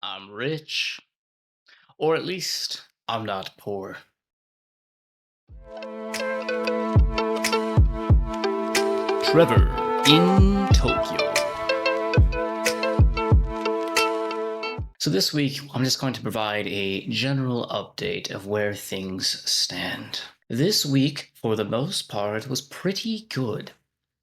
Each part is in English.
I'm rich, or at least I'm not poor. Trevor in Tokyo. So, this week, I'm just going to provide a general update of where things stand. This week, for the most part, was pretty good.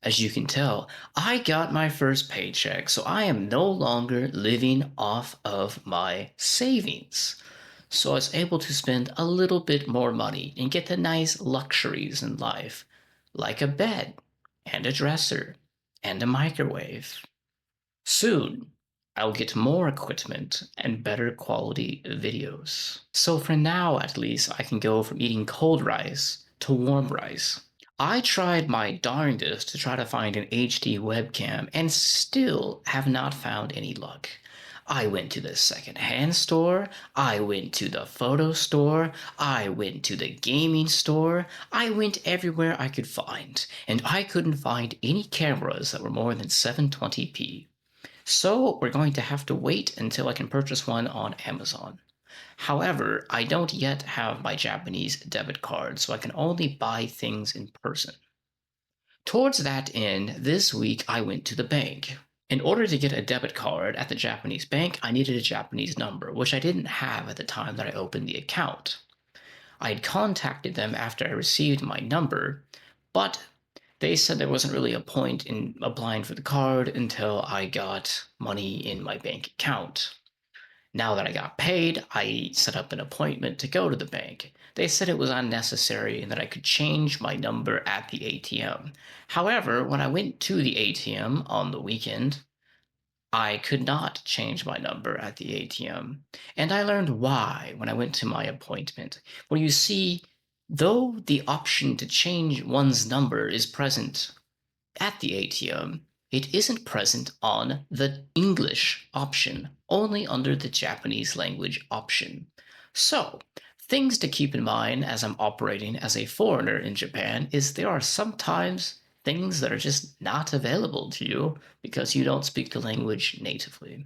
As you can tell, I got my first paycheck, so I am no longer living off of my savings. So I was able to spend a little bit more money and get the nice luxuries in life, like a bed and a dresser and a microwave. Soon, I'll get more equipment and better quality videos. So for now, at least, I can go from eating cold rice to warm rice. I tried my darndest to try to find an HD webcam and still have not found any luck. I went to the secondhand store, I went to the photo store, I went to the gaming store, I went everywhere I could find, and I couldn't find any cameras that were more than 720p. So we're going to have to wait until I can purchase one on Amazon. However, I don't yet have my Japanese debit card, so I can only buy things in person. Towards that end, this week I went to the bank. In order to get a debit card at the Japanese bank, I needed a Japanese number, which I didn't have at the time that I opened the account. I had contacted them after I received my number, but they said there wasn't really a point in applying for the card until I got money in my bank account. Now that I got paid, I set up an appointment to go to the bank. They said it was unnecessary and that I could change my number at the ATM. However, when I went to the ATM on the weekend, I could not change my number at the ATM. And I learned why when I went to my appointment. Well, you see, though the option to change one's number is present at the ATM, it isn't present on the English option, only under the Japanese language option. So, things to keep in mind as I'm operating as a foreigner in Japan is there are sometimes things that are just not available to you because you don't speak the language natively.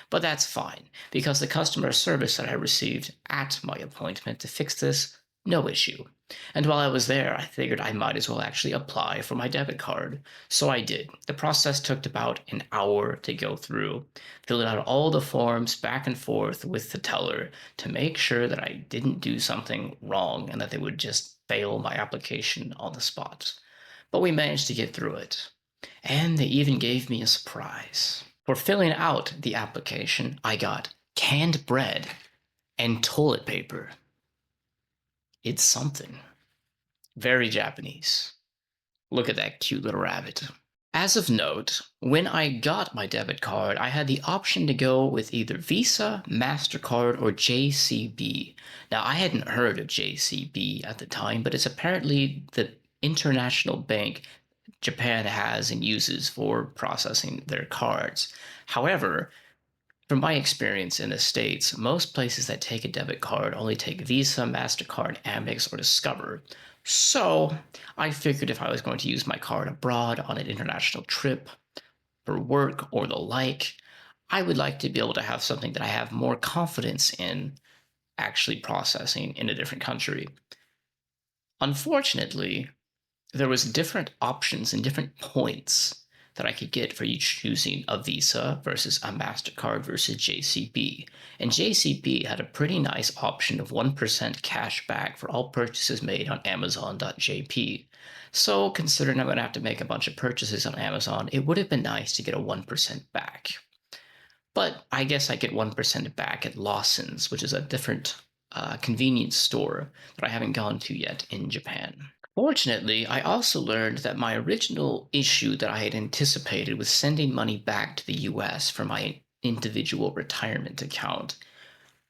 But that's fine, because the customer service that I received at my appointment to fix this, no issue. And while I was there, I figured I might as well actually apply for my debit card. So I did. The process took about an hour to go through, filling out all the forms back and forth with the teller to make sure that I didn't do something wrong and that they would just fail my application on the spot. But we managed to get through it. And they even gave me a surprise. For filling out the application, I got canned bread and toilet paper. It's something. Very Japanese. Look at that cute little rabbit. As of note, when I got my debit card, I had the option to go with either Visa, MasterCard, or JCB. Now, I hadn't heard of JCB at the time, but it's apparently the international bank Japan has and uses for processing their cards. However, from my experience in the States, most places that take a debit card only take Visa, MasterCard, Amex, or Discover. So I figured if I was going to use my card abroad on an international trip for work or the like, I would like to be able to have something that I have more confidence in actually processing in a different country. Unfortunately, there was different options and different points that I could get for each choosing a Visa versus a MasterCard versus JCB. And JCB had a pretty nice option of 1% cash back for all purchases made on Amazon.jp. So, considering I'm going to have to make a bunch of purchases on Amazon, it would have been nice to get a 1% back. But I guess I get 1% back at Lawson's, which is a different convenience store that I haven't gone to yet in Japan. Fortunately, I also learned that my original issue that I had anticipated with sending money back to the US for my individual retirement account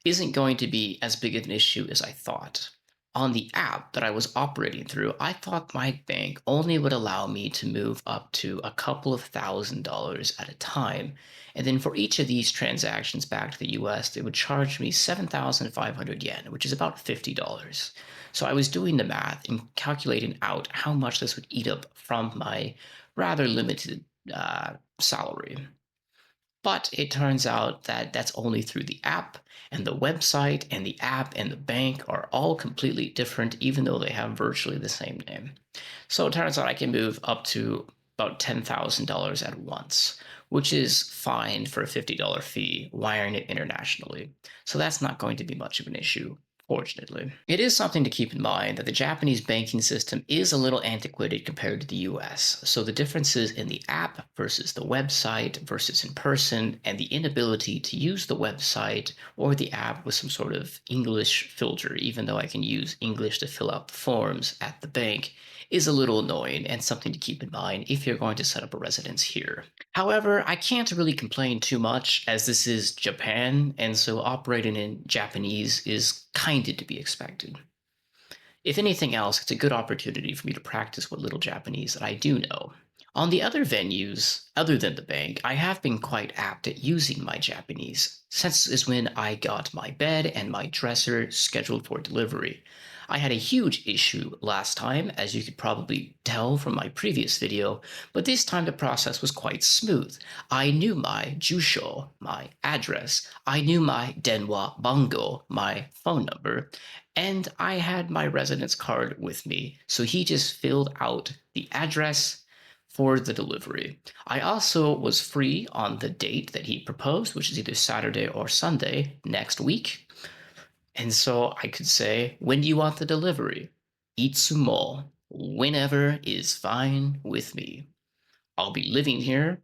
isn't going to be as big of an issue as I thought. On the app that I was operating through, I thought my bank only would allow me to move up to a couple of $1,000s at a time. And then for each of these transactions back to the US, they would charge me 7,500 yen, which is about $50. So I was doing the math and calculating out how much this would eat up from my rather limited salary. But it turns out that that's only through the app, and the website and the app and the bank are all completely different, even though they have virtually the same name. So it turns out I can move up to about $10,000 at once, which is fine for a $50 fee wiring it internationally. So that's not going to be much of an issue, fortunately. It is something to keep in mind that the Japanese banking system is a little antiquated compared to the US. So the differences in the app versus the website versus in person, and the inability to use the website or the app with some sort of English filter, even though I can use English to fill out the forms at the bank, is a little annoying and something to keep in mind if you're going to set up a residence here. However, I can't really complain too much as this is Japan, and so operating in Japanese is kind of to be expected. If anything else, it's a good opportunity for me to practice what little Japanese that I do know. On the other venues, other than the bank, I have been quite apt at using my Japanese, since is when I got my bed and my dresser scheduled for delivery. I had a huge issue last time, as you could probably tell from my previous video, but this time the process was quite smooth. I knew my jusho, my address, I knew my denwa bango, my phone number, and I had my residence card with me, so he just filled out the address for the delivery. I also was free on the date that he proposed, which is either Saturday or Sunday next week. And so I could say, when do you want the delivery? Itsumo, whenever is fine with me. I'll be living here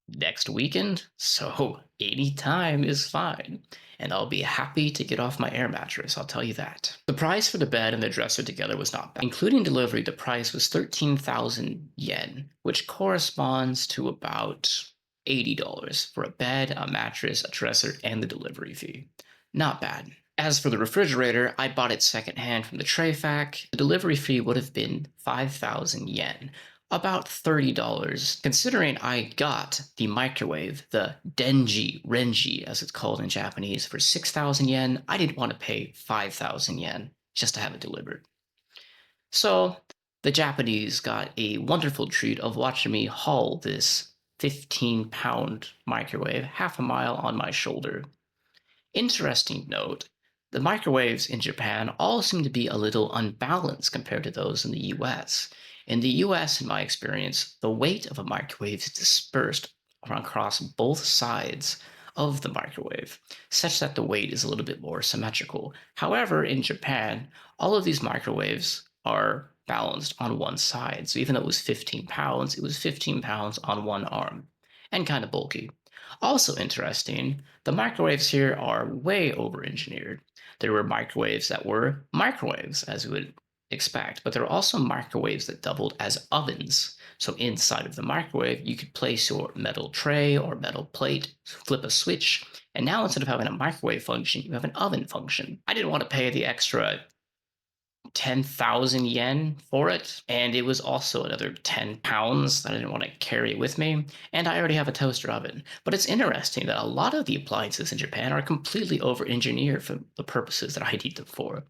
next weekend, so any time is fine. And I'll be happy to get off my air mattress, I'll tell you that. The price for the bed and the dresser together was not bad. Including delivery, the price was 13,000 yen, which corresponds to about $80 for a bed, a mattress, a dresser, and the delivery fee. Not bad. As for the refrigerator, I bought it secondhand from the tray fac. The delivery fee would have been 5,000 yen, about $30. Considering I got the microwave, the renji as it's called in Japanese, for 6,000 yen, I didn't want to pay 5,000 yen just to have it delivered. So the Japanese got a wonderful treat of watching me haul this 15-pound microwave half a mile on my shoulder. Interesting note, the microwaves in Japan all seem to be a little unbalanced compared to those in the US. In the US, in my experience, the weight of a microwave is dispersed across both sides of the microwave, such that the weight is a little bit more symmetrical. However, in Japan, all of these microwaves are balanced on one side. So even though it was 15 pounds, it was 15 pounds on one arm and kind of bulky. Also interesting, the microwaves here are way over engineered. There were microwaves that were microwaves, as you would expect, but there are also microwaves that doubled as ovens. So inside of the microwave, you could place your metal tray or metal plate, flip a switch, and now instead of having a microwave function, you have an oven function. I didn't want to pay the extra 10,000 yen for it, and it was also another 10 pounds that I didn't want to carry with me, and I already have a toaster oven. But it's interesting that a lot of the appliances in Japan are completely over-engineered for the purposes that I need them for.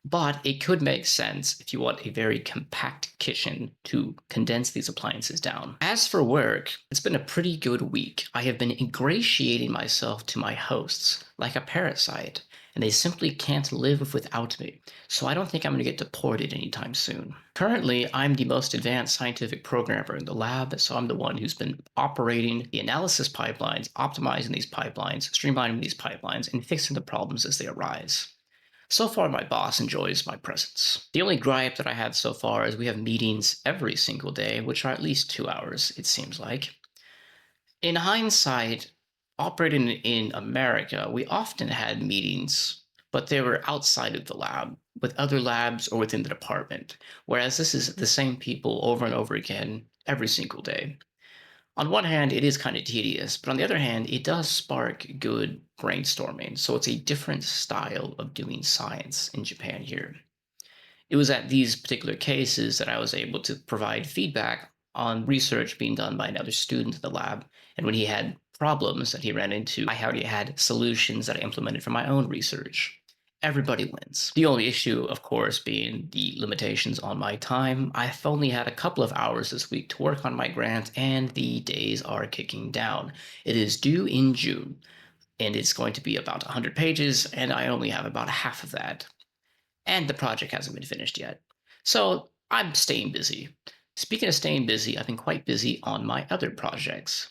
But it could make sense if you want a very compact kitchen to condense these appliances down. As for work, it's been a pretty good week. I have been ingratiating myself to my hosts like a parasite, and they simply can't live without me. So I don't think I'm going to get deported anytime soon. Currently, I'm the most advanced scientific programmer in the lab, so I'm the one who's been operating the analysis pipelines, optimizing these pipelines, streamlining these pipelines, and fixing the problems as they arise. So far, my boss enjoys my presence. The only gripe that I had so far is we have meetings every single day, which are at least 2 hours, it seems like. In hindsight, operating in America, we often had meetings, but they were outside of the lab, with other labs or within the department, whereas this is the same people over and over again every single day. On one hand, it is kind of tedious, but on the other hand, it does spark good brainstorming. So it's a different style of doing science in Japan here. It was at these particular cases that I was able to provide feedback on research being done by another student in the lab. And when he had problems that he ran into, I already had solutions that I implemented for my own research. everybody wins. The only issue, of course, being the limitations on my time. I've only had a couple of hours this week to work on my grant, and the days are kicking down. It is due in June, and it's going to be about 100 pages, and I only have about half of that. And the project hasn't been finished yet. So I'm staying busy. Speaking of staying busy, I've been quite busy on my other projects,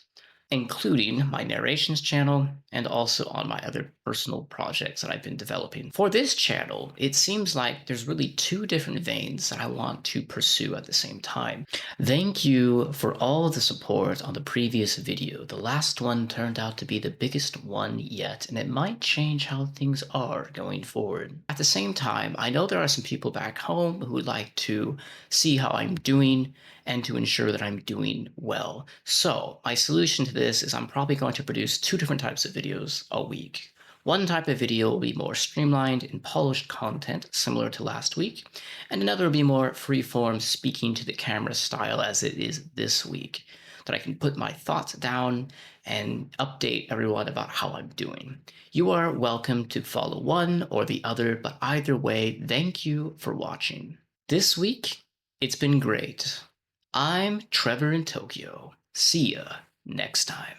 including my narrations channel and also on my other personal projects that I've been developing. For this channel, it seems like there's really two different veins that I want to pursue at the same time. Thank you for all the support on the previous video. The last one turned out to be the biggest one yet, and it might change how things are going forward. At the same time, I know there are some people back home who would like to see how I'm doing and to ensure that I'm doing well. So my solution to this is I'm probably going to produce two different types of videos a week. One type of video will be more streamlined and polished content, similar to last week, and another will be more free-form, speaking to the camera style as it is this week, that I can put my thoughts down and update everyone about how I'm doing. You are welcome to follow one or the other, but either way, thank you for watching. This week, it's been great. I'm Trevor in Tokyo. See ya next time.